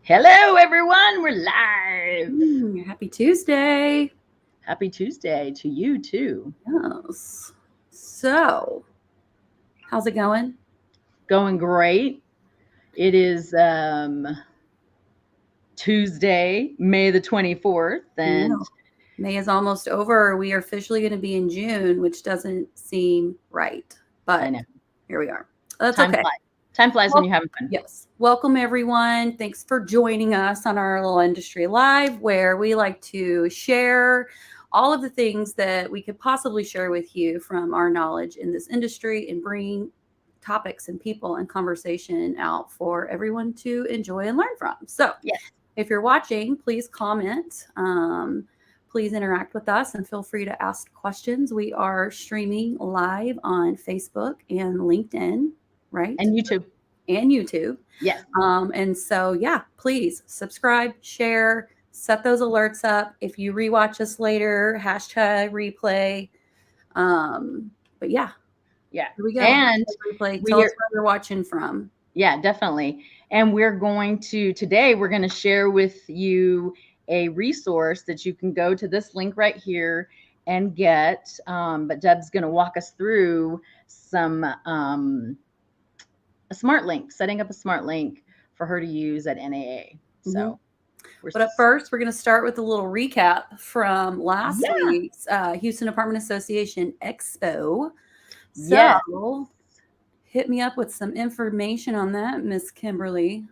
Hello, everyone. We're live. Happy Tuesday. Happy Tuesday to you, too. Yes. So, how's it going? Going great. It is Tuesday, May the 24th. And May is almost over. We are officially going to be in June, which doesn't seem right. But I know. Here we are. That's Time okay. flies. Time flies when you're having fun. Yes. Welcome, everyone. Thanks for joining us on our little industry live, where we like to share all of the things that we could possibly share with you from our knowledge in this industry and bring topics and people and conversation out for everyone to enjoy and learn from. So, yes. If you're watching, please comment. Please interact with us and feel free to ask questions. We are streaming live on Facebook and LinkedIn, right? And YouTube. Yes. And so, please subscribe, share, set those alerts up. If you rewatch us later, hashtag replay. But yeah. Yeah. Here we go. And replay. Tell us where you're watching from. Yeah, definitely. And today we're going to share with you a resource that you can go to this link right here and get. But Deb's going to walk us through a smart link, setting up a smart link for her to use at NAA. So, but at first, we're going to start with a little recap from last week's Houston Apartment Association Expo. So, hit me up with some information on that, Miss Kimberly.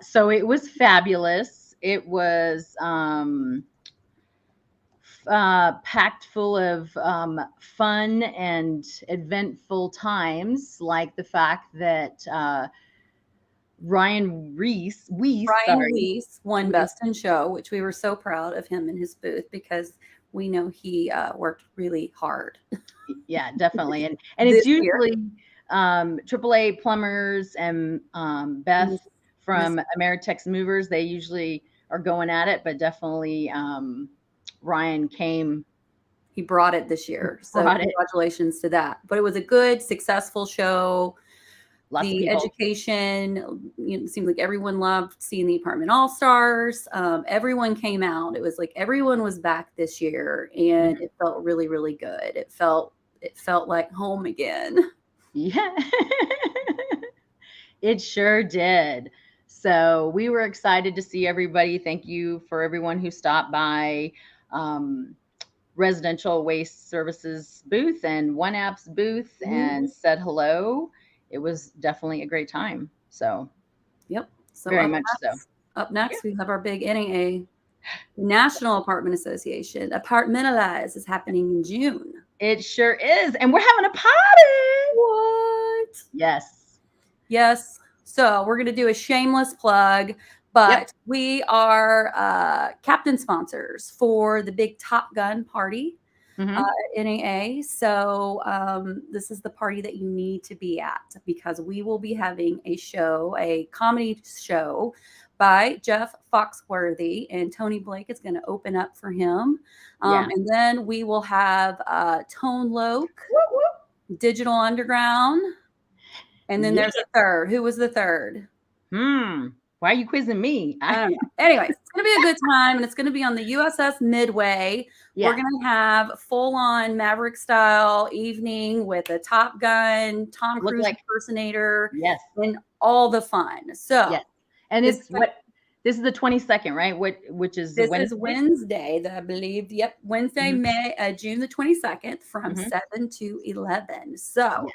So it was fabulous. It was packed full of fun and eventful times, like the fact that Ryan Reese won Best in Show, which we were so proud of him in his booth because we know he worked really hard. Yeah, definitely. And it's usually AAA plumbers and Beth from Ameritex Movers. They usually are going at it, but definitely Ryan came. He brought it this year. So congratulations to that. But it was a good, successful show. Lots of people. Education, it seemed like everyone loved seeing the Apartment All-Stars. Everyone came out. It was like everyone was back this year, and it felt really, really good. It felt like home again. Yeah, it sure did. So we were excited to see everybody. Thank you for everyone who stopped by Residential Waste Services booth and One App's booth and said hello. It was definitely a great time. So, So very much so. Up next, we have our big NAA, National Apartment Association. Apartmentalize is happening in June. It sure is. And we're having a party. What? Yes. So we're going to do a shameless plug, but we are captain sponsors for the big Top Gun party. NAA. So this is the party that you need to be at because we will be having a comedy show by Jeff Foxworthy, and Tony Blake is going to open up for him. And then we will have Tone Loke, Digital Underground, and then there's a third. Who was the third? Why are you quizzing me? I don't know. Anyways, it's going to be a good time, and it's going to be on the USS Midway. We're going to have full-on Maverick style evening with a Top Gun, Tom Cruise impersonator, and all the fun. So, and this is the 22nd, right? Which is this is Wednesday, I believe. Yep, Wednesday, June the 22nd, from 7 to 11. So.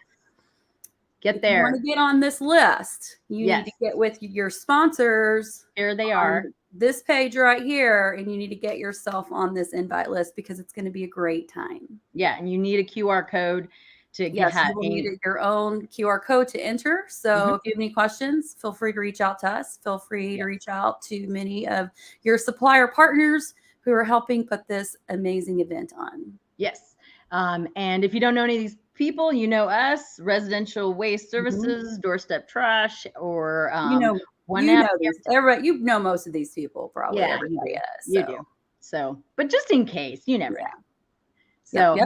Get there. If you want to get on this list, you need to get with your sponsors. Here they are. This page right here, and you need to get yourself on this invite list because it's going to be a great time. Yeah, and you need a QR code to get. You will need your own QR code to enter. So if you have any questions, feel free to reach out to us. Feel free to reach out to many of your supplier partners who are helping put this amazing event on. Yes. And if you don't know any of these people, you know us, Residential Waste Services, Doorstep Trash, or One App. Everybody, you know most of these people, probably. Everybody is. You do. So, but just in case, you never know.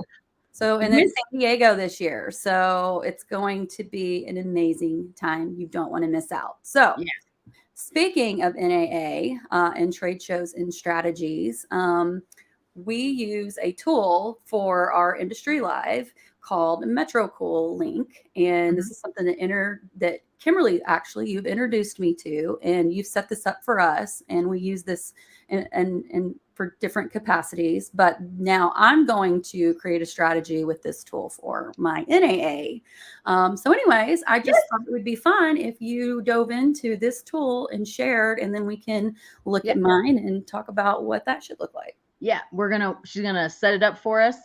So, and then San Diego this year. So it's going to be an amazing time. You don't want to miss out. So Speaking of NAA and trade shows and strategies, we use a tool for our industry live called Metricool link. And this is something that Kimberly, actually, you've introduced me to, and you've set this up for us. And we use this and for different capacities. But now I'm going to create a strategy with this tool for my NAA. So anyways, I just thought it would be fun if you dove into this tool and shared, and then we can look at mine and talk about what that should look like. Yeah, she's gonna set it up for us.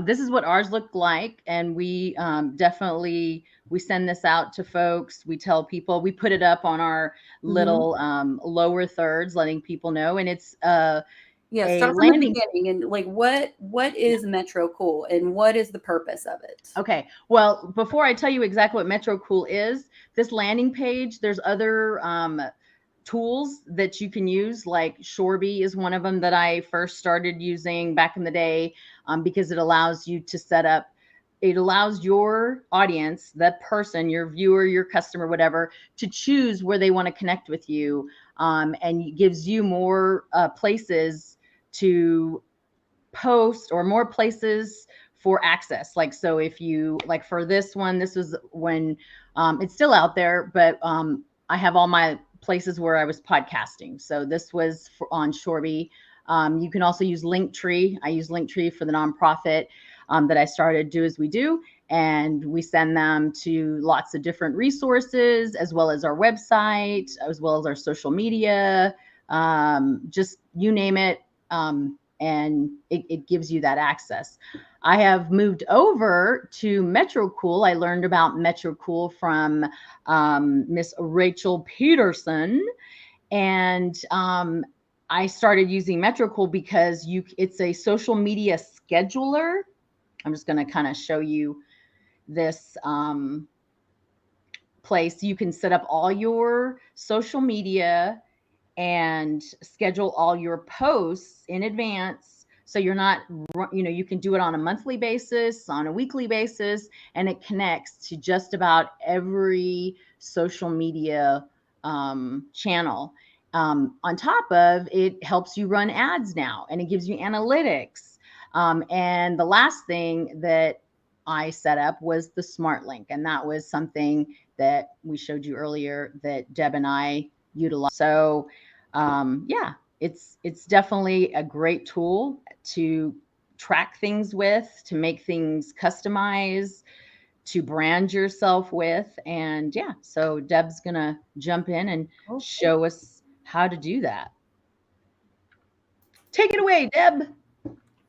This is what ours look like, and we definitely, we send this out to folks. We tell people, we put it up on our little lower thirds, letting people know. And it's start from the beginning, and like what is Metricool and what is the purpose of it? Okay, well, before I tell you exactly what Metricool is, this landing page, there's other tools that you can use, like Shorby is one of them that I first started using back in the day, because it allows you to set up, it allows your audience, that person, your viewer, your customer, whatever, to choose where they want to connect with you, and it gives you more places to post, or more places for access. Like, so if you, like for this one, this was when it's still out there, but I have all my places where I was podcasting. So this was on Shorby. You can also use Linktree. I use Linktree for the nonprofit that I started Do As We Do. And we send them to lots of different resources, as well as our website, as well as our social media, just you name it. And it gives you that access. I have moved over to Metricool. I learned about Metricool from Miss Rachel Peterson, and I started using Metricool because it's a social media scheduler. I'm just going to kind of show you this place. You can set up all your social media and schedule all your posts in advance. So you're not, you can do it on a monthly basis, on a weekly basis, and it connects to just about every social media channel. On top of it, helps you run ads now, and it gives you analytics. And the last thing that I set up was the smartlink, and that was something that we showed you earlier that Deb and I utilize. So it's definitely a great tool to track things with, to make things customized, to brand yourself with. And so Deb's gonna jump in and show us how to do that. Take it away, Deb.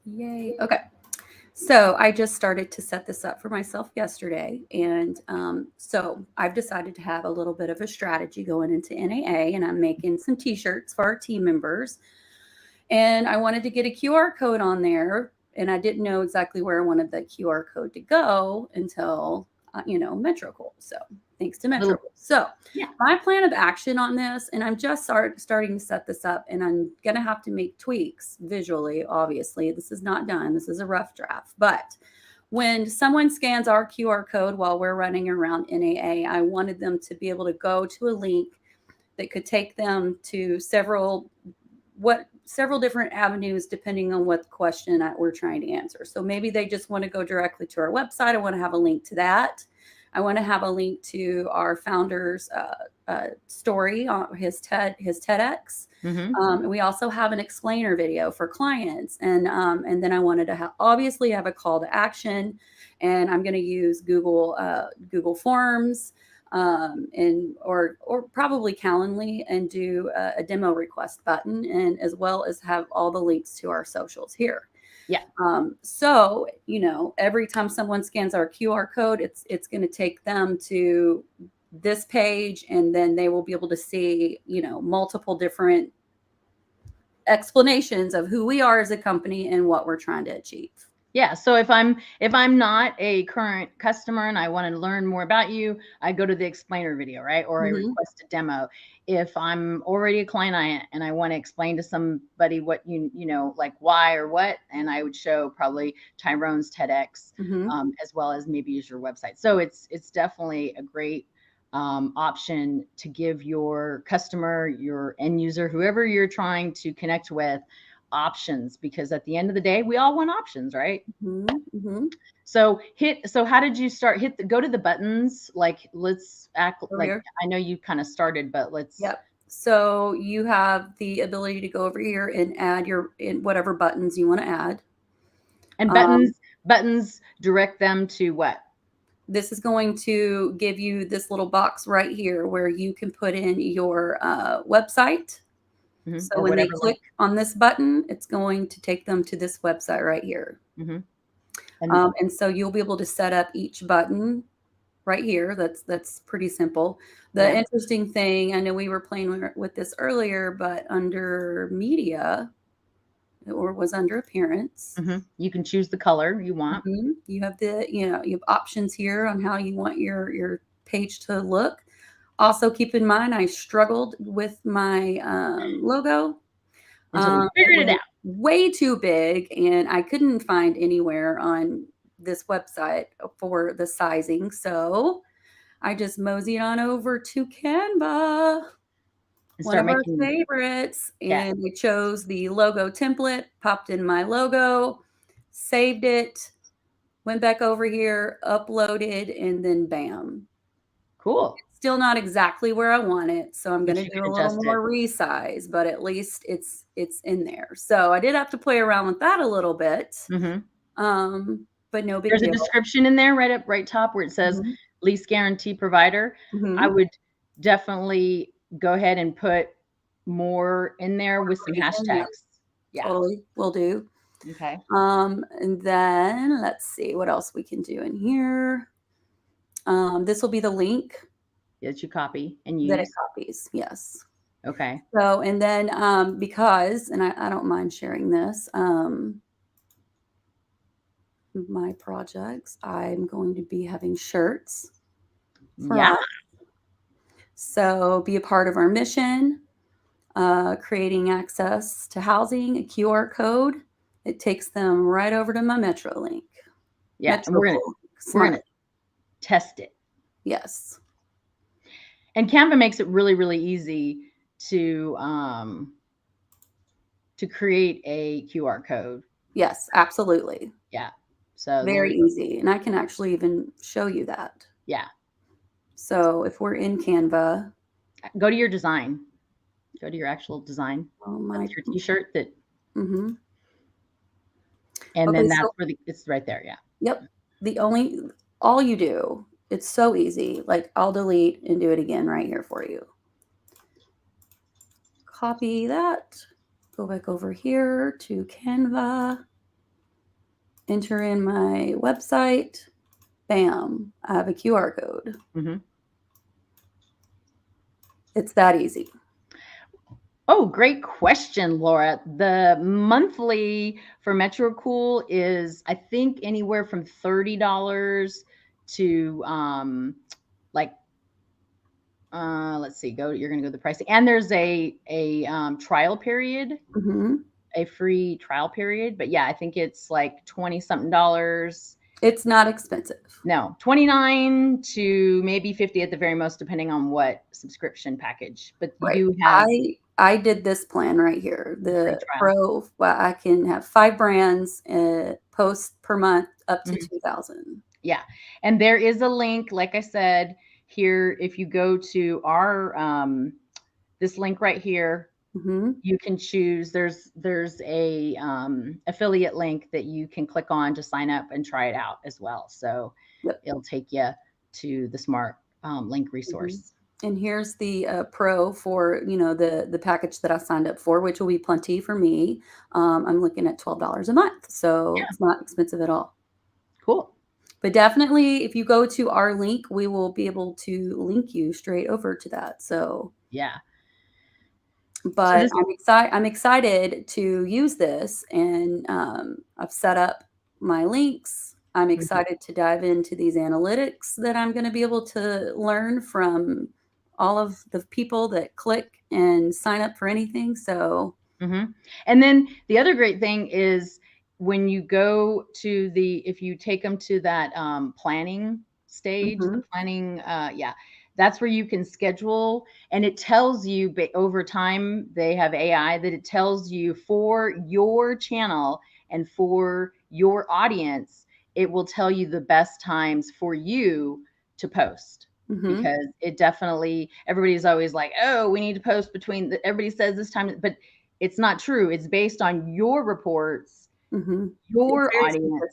Yay. Okay. So I just started to set this up for myself yesterday. And so I've decided to have a little bit of a strategy going into NAA, and I'm making some t-shirts for our team members. And I wanted to get a QR code on there, and I didn't know exactly where I wanted the QR code to go until, Metricool. So thanks to Metricool. So my plan of action on this, and I'm just starting to set this up, and I'm going to have to make tweaks visually. Obviously, this is not done. This is a rough draft. But when someone scans our QR code while we're running around NAA, I wanted them to be able to go to a link that could take them to several different avenues, depending on what question we're trying to answer. So maybe they just want to go directly to our website. I want to have a link to that. I want to have a link to our founder's story on his TEDx. And we also have an explainer video for clients. And then I wanted to obviously have a call to action. And I'm going to use Google Forms, or probably Calendly, and do a demo request button, and as well as have all the links to our socials here. So, every time someone scans our QR code, it's going to take them to this page, and then they will be able to see, multiple different explanations of who we are as a company and what we're trying to achieve. Yeah. So if I'm not a current customer and I want to learn more about you, I go to the explainer video, right? Or I request a demo. If I'm already a client and I want to explain to somebody what like why or what, and I would show probably Tyrone's TEDx, as well as maybe use your website. So it's definitely a great option to give your customer, your end user, whoever you're trying to connect with, options, because at the end of the day, we all want options, right? So how did you start? Go to the buttons. Like, let's act like, I know you kind of started, but let's. Yep. So you have the ability to go over here and add whatever buttons you want to add. And buttons direct them to what? This is going to give you this little box right here where you can put in your website. So when they click on this button, it's going to take them to this website right here. And so you'll be able to set up each button right here. That's pretty simple. The interesting thing, I know we were playing with this earlier, but under media, or was under appearance, you can choose the color you want. You have you have options here on how you want your page to look. Also, keep in mind, I struggled with my logo. We figured it out. Way too big, and I couldn't find anywhere on this website for the sizing. So I just moseyed on over to Canva, one of our favorites, and I chose the logo template, popped in my logo, saved it, went back over here, uploaded, and then bam. Cool. Still not exactly where I want it, so I'm going to do a little more resize, but at least it's in there. So I did have to play around with that a little bit, but no big deal. There's a description in there right top where it says lease guarantee provider. I would definitely go ahead and put more in there with some hashtags. Yeah, totally, will do. Okay. And then let's see what else we can do in here. This will be the link that you copy and use. That it copies, yes. Okay. So, and then because, and I don't mind sharing this, my projects, I'm going to be having shirts. So be a part of our mission, creating access to housing, a QR code. It takes them right over to my Metro link. Yeah, and we're gonna test it. Yes. And Canva makes it really, really easy to create a QR code. Yes, absolutely. Yeah. So very easy. And I can actually even show you that. Yeah. So if we're in Canva, go to your design. Go to your actual design. Oh, my your t-shirt that. And then that's where it's right there. Yeah. Yep. All you do, it's so easy. Like, I'll delete and do it again right here for you. Copy that. Go back over here to Canva. Enter in my website. Bam. I have a QR code. It's that easy. Oh, great question, Laura. The monthly for Metricool is, I think, anywhere from $30 to let's see, you're going to go to the pricing. And there's a trial period, a free trial period. But yeah, I think it's like $20-something. It's not expensive. No, $29 to maybe $50 at the very most, depending on what subscription package. But you do have. I did this plan right here. The Pro, I can have 5 brands post per month up to 2,000. Yeah. And there is a link, like I said, here. If you go to our, this link right here, you can choose, there's a affiliate link that you can click on to sign up and try it out as well. So it'll take you to the Smart Link resource. And here's the Pro for, the package that I signed up for, which will be plenty for me. I'm looking at $12 a month. So it's not expensive at all. Cool. But definitely, if you go to our link, we will be able to link you straight over to that. So yeah. But I'm excited to use this, and I've set up my links. I'm excited to dive into these analytics that I'm going to be able to learn from all of the people that click and sign up for anything. So, and then the other great thing is when you go to if you take them to that planning stage, the planning, that's where you can schedule, and it tells you over time, they have AI that it tells you for your channel and for your audience, it will tell you the best times for you to post. Because it definitely, everybody's always like, oh, we need to post between everybody says this time, but it's not true. It's based on your reports, your audience.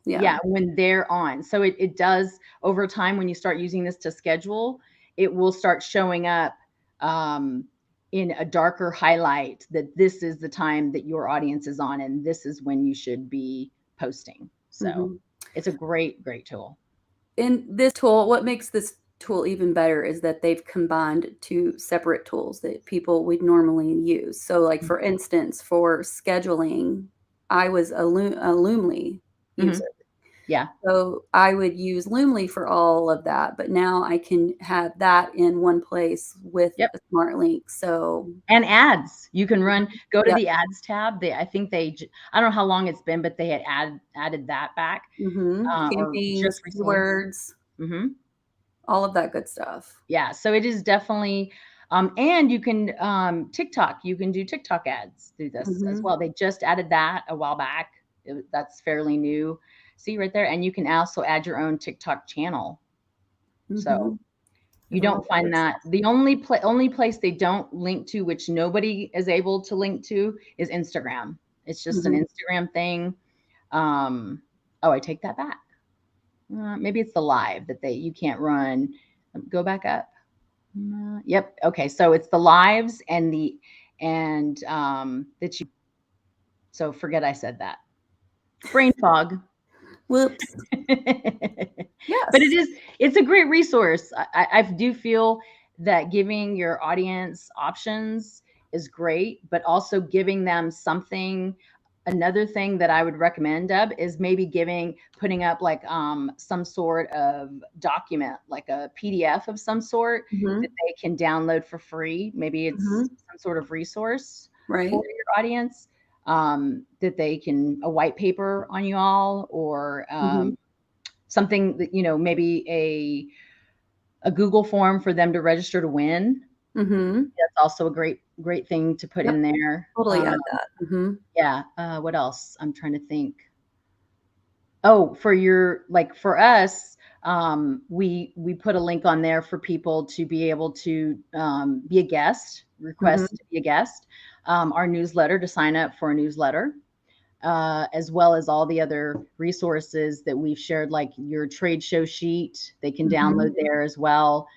Yeah, when they're on. So it does over time, when you start using this to schedule, it will start showing up in a darker highlight that this is the time that your audience is on and this is when you should be posting. So it's a great, great tool. And this tool, what makes this tool even better is that they've combined two separate tools that people would normally use. So like, for instance, for scheduling, I was a Loomly user. Yeah. So I would use Loomly for all of that, but now I can have that in one place with a smartlink. So, and ads, you can run, go to the ads tab. I think I don't know how long it's been, but they had added that back. Campaigns, keywords, all of that good stuff. Yeah. So it is definitely, and you can, TikTok, you can do TikTok ads through this as well. They just added that a while back. That's fairly new. See right there. And you can also add your own TikTok channel. So you don't find that. The only place they don't link to, which nobody is able to link to, is Instagram. It's just an Instagram thing. Oh, I take that back. Maybe it's the live that you can't run. Go back up. Yep. Okay. So it's the lives and that you. So forget I said that. Brain fog. Whoops. Yes. But it's a great resource. I do feel that giving your audience options is great, but also giving them something. Another thing that I would recommend, Deb, is maybe putting up like some sort of document, like a PDF of some sort that they can download for free. Maybe it's some sort of resource for your audience. That they can, a white paper on you all, or something that, maybe a Google form for them to register to win. That's also a great thing to put in there. Totally add that. Yeah. What else? I'm trying to think. Oh, for us, we put a link on there for people to be able to be a guest, request to be a guest, our newsletter, to sign up for a newsletter, as well as all the other resources that we've shared, like your trade show sheet. They can download there as well.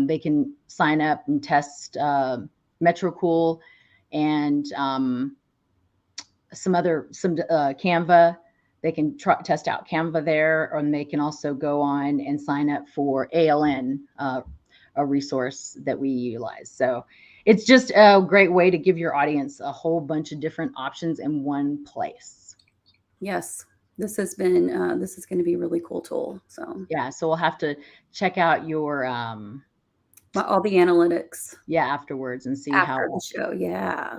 They can sign up and test Metricool and some Canva. They can test out Canva there, and they can also go on and sign up for ALN, a resource that we utilize. So it's just a great way to give your audience a whole bunch of different options in one place. Yes, this has been, this is going to be a really cool tool. So yeah, so we'll have to check out your all the analytics. Yeah, afterwards and see after how the show. Yeah.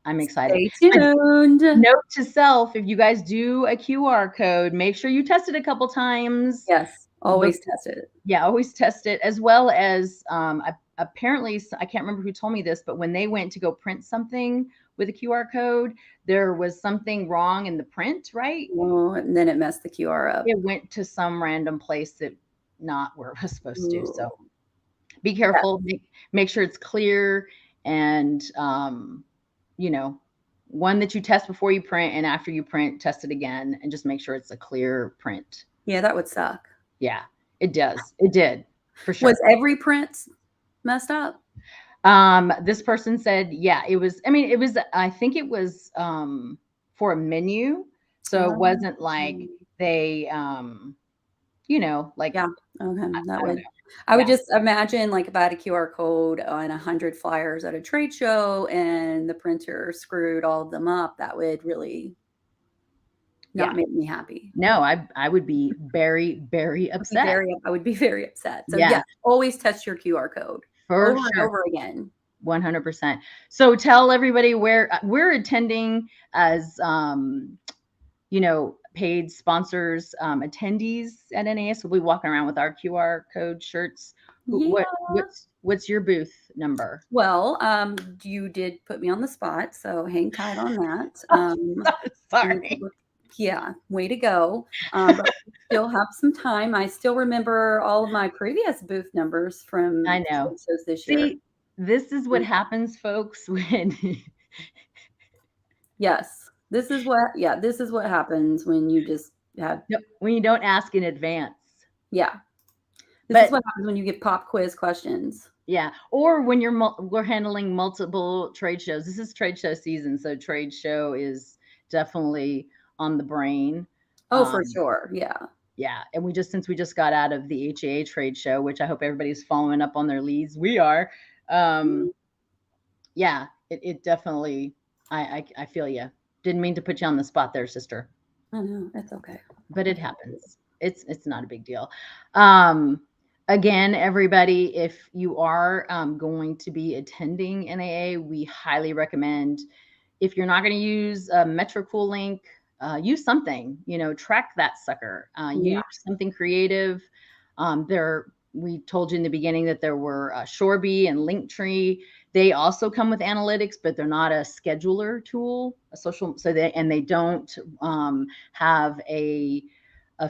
I'm excited. Stay tuned. Note to self: if you guys do a QR code, make sure you test it a couple times. Yes, always test it. Yeah, always test it, as well as apparently, I can't remember who told me this, but when they went to go print something with a QR code, there was something wrong in the print, right? Oh, and then it messed the QR up. It went to some random place that not where it was supposed to. So be careful. Make sure it's clear, and one that you test before you print, and after you print, test it again, and just make sure it's a clear print. Yeah, that would suck. Yeah, it does. It did, for sure. Was every print messed up? This person said, yeah, it was. I mean, I think it was for a menu, so it wasn't like they, like. Yeah. Okay. I would just imagine, like, if I had a QR code on 100 flyers at a trade show and the printer screwed all of them up, that would really not make me happy. No, I would be very, very upset. I would be very upset. So yeah, always test your QR code over and over again. 100%. So tell everybody where we're attending as, paid sponsors, attendees at NAA. So we'll be walking around with our QR code shirts Yeah. What's your booth number? Well, you did put me on the spot, so hang tight on that. Sorry. Yeah, way to go. But we still have some time. I still remember all of my previous booth numbers from I know. trade shows this year. See, this is what happens, folks, when Yes, this is what happens when you just have, when you don't ask in advance. yeah. This But is what happens when you get pop quiz questions. yeah, or when we're handling multiple trade shows. This is trade show season, so trade show is definitely on the brain. Oh, for sure. Yeah. Yeah, and since we just got out of the HAA trade show, which I hope everybody's following up on their leads. We are. Yeah, it definitely. I feel you. Didn't mean to put you on the spot there, sister. I know, it's okay. But it happens. It's not a big deal. Again, everybody, if you are going to be attending NAA, we highly recommend, if you're not going to use a Metricool link, use something, track that sucker, use something creative. We told you in the beginning that there were Shorebee and Linktree. They also come with analytics, but they're not a scheduler tool, a social. They don't have a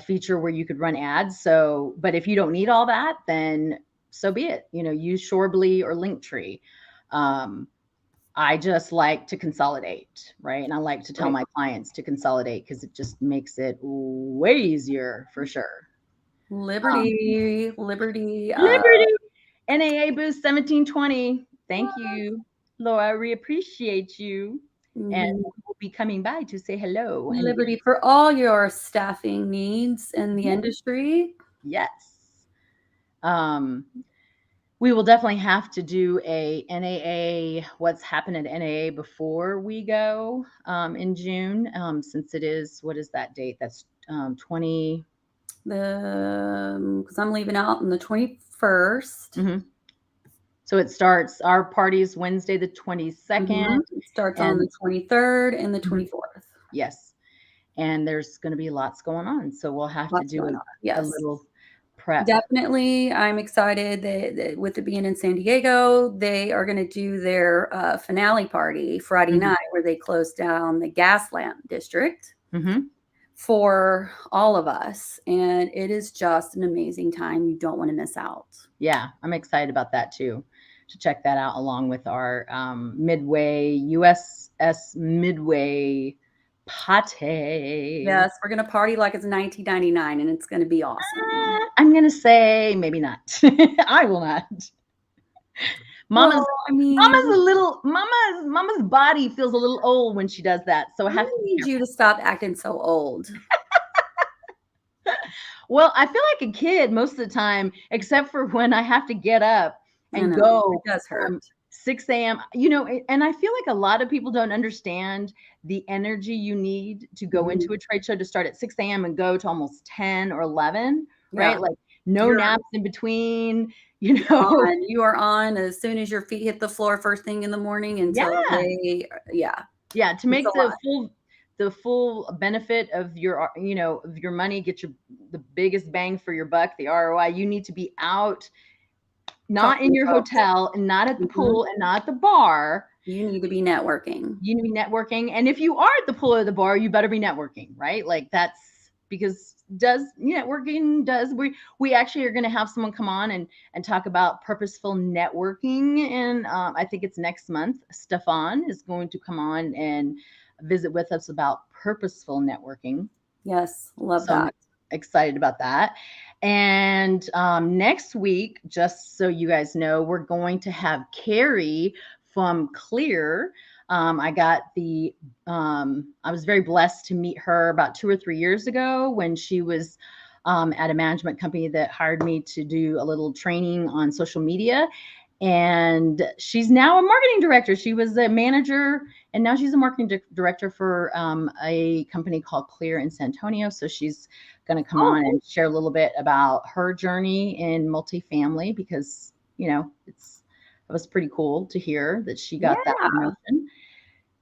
feature where you could run ads. So, but if you don't need all that, then so be it. Use Shorebee or Linktree. I just like to consolidate, right? And I like to tell my clients to consolidate because it just makes it way easier for sure. Liberty. NAA booth 1720. Thank you, Laura. We appreciate you. And we'll be coming by to say hello. Liberty for all your staffing needs in the industry. Yes. We will definitely have to do a NAA, what's happened at NAA before we go in June, since it is, what is that date? That's 20. Because I'm leaving out on the 21st. So it starts, our party's Wednesday, the 22nd. It starts on the 23rd and the 24th. Yes. And there's going to be lots going on. So we'll have to do a little prep. Definitely. I'm excited that with it being in San Diego, they are going to do their finale party Friday night, where they close down the gas lamp district for all of us. And it is just an amazing time. You don't want to miss out. Yeah, I'm excited about that too, to check that out along with our Midway, USS Midway party. Yes, we're going to party like it's 1999 and it's going to be awesome. I'm going to say maybe not. I will not. Mama's body feels a little old when she does that. So I need you to stop acting so old. Well, I feel like a kid most of the time, except for when I have to get up and go. It does hurt. 6 a.m. And I feel like a lot of people don't understand the energy you need to go into a trade show, to start at 6 a.m. and go to almost 10 or 11, right? Like naps in between, You are on as soon as your feet hit the floor first thing in the morning until to make the full benefit of your money, get the biggest bang for your buck, the ROI. You need to be out, not in your hotel and not at the pool and not at the bar. You need to be networking. And if you are at the pool or the bar, you better be networking, right? Like that's because we actually are going to have someone come on and talk about purposeful networking. And I think it's next month. Stefan is going to come on and visit with us about purposeful networking. Yes. Love that. I'm excited about that. And next week, just so you guys know, we're going to have Carrie from Clear. I was very blessed to meet her about 2 or 3 years ago when she was at a management company that hired me to do a little training on social media. And she's now a marketing director. She was a manager, and now she's a marketing director for a company called Clear in San Antonio. So she's going to come on and share a little bit about her journey in multifamily, because, it was pretty cool to hear that she got that promotion.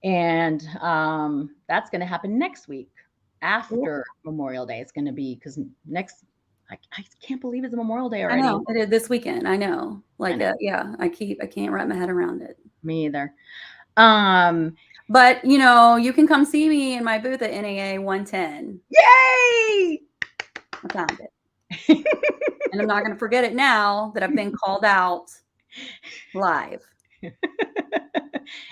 And that's going to happen next week after Memorial Day. It's going to be, because I can't believe it's Memorial Day already. I know it is this weekend. I know. Like, yeah, I can't wrap my head around it. Me either. But you can come see me in my booth at NAA 110. Yay! I found it. And I'm not going to forget it now that I've been called out live. It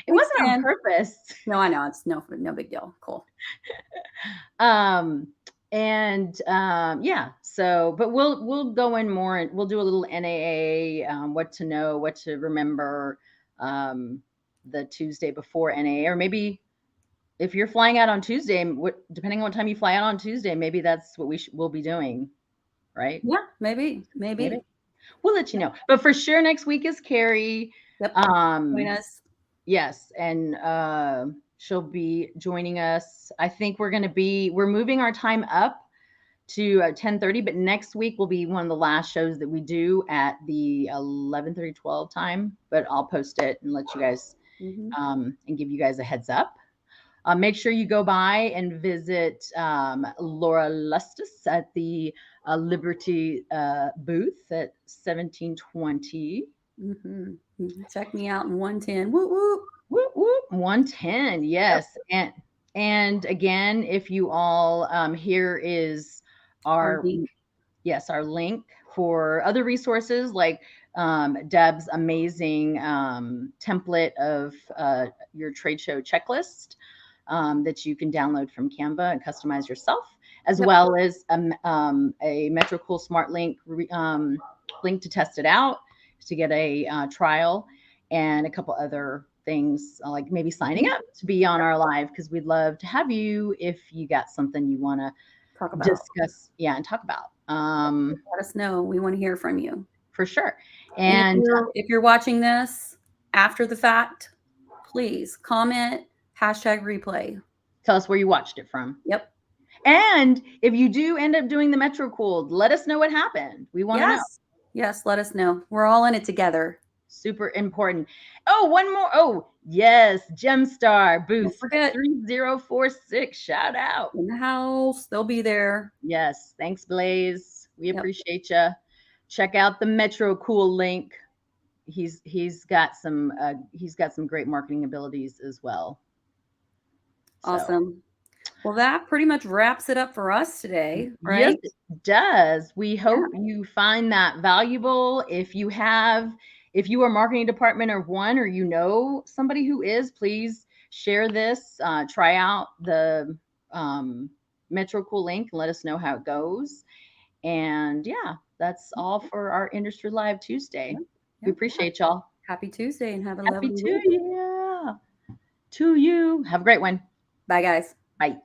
wasn't on purpose. No, I know. It's no big deal. Cool. Yeah, so, but we'll go in more and we'll do a little NAA, what to know, what to remember, the Tuesday before NAA, or maybe if you're flying out on Tuesday, depending on what time you fly out on Tuesday, maybe that's what we'll be doing, right? Yeah, maybe. We'll let you know. But for sure, next week is Carrie. Yep. Join us. Yes, and she'll be joining us. I think we're moving our time up to 10:30, but next week will be one of the last shows that we do at the 11:30, 12 time. But I'll post it and let you guys and give you guys a heads up. Make sure you go by and visit Laura Lustis at the Liberty booth at 1720. Check me out in 110. Whoop whoop. Whoop whoop. 110. Yes. Yep. And again, if you all here is our link. Yes, our link for other resources like Deb's amazing template of your trade show checklist that you can download from Canva and customize yourself, as well as a Metricool smartlink link to test it out, to get a trial, and a couple other things like maybe signing up to be on our live, because we'd love to have you if you got something you want to discuss and talk about. Let us know. We want to hear from you for sure. And if you're watching this after the fact, please comment #replay. Tell us where you watched it from. Yep. And if you do end up doing the Metricool, let us know what happened. We want to know. Yes, let us know. We're all in it together. Super important. Oh, one more. Oh, yes. Gemstar booth 3046. Shout out. In the house. They'll be there. Yes. Thanks, Blaze. We appreciate you. Check out the Metricool link. He's got some great marketing abilities as well. Awesome. Well, that pretty much wraps it up for us today, right? Yes, it does. We hope you find that valuable. If you are a marketing department or you know somebody who is, please share this. Try out the Metricool link and let us know how it goes. And that's all for our Industry Live Tuesday. We appreciate y'all. Happy Tuesday and have a lovely week. To you. Have a great one. Bye, guys. Bye.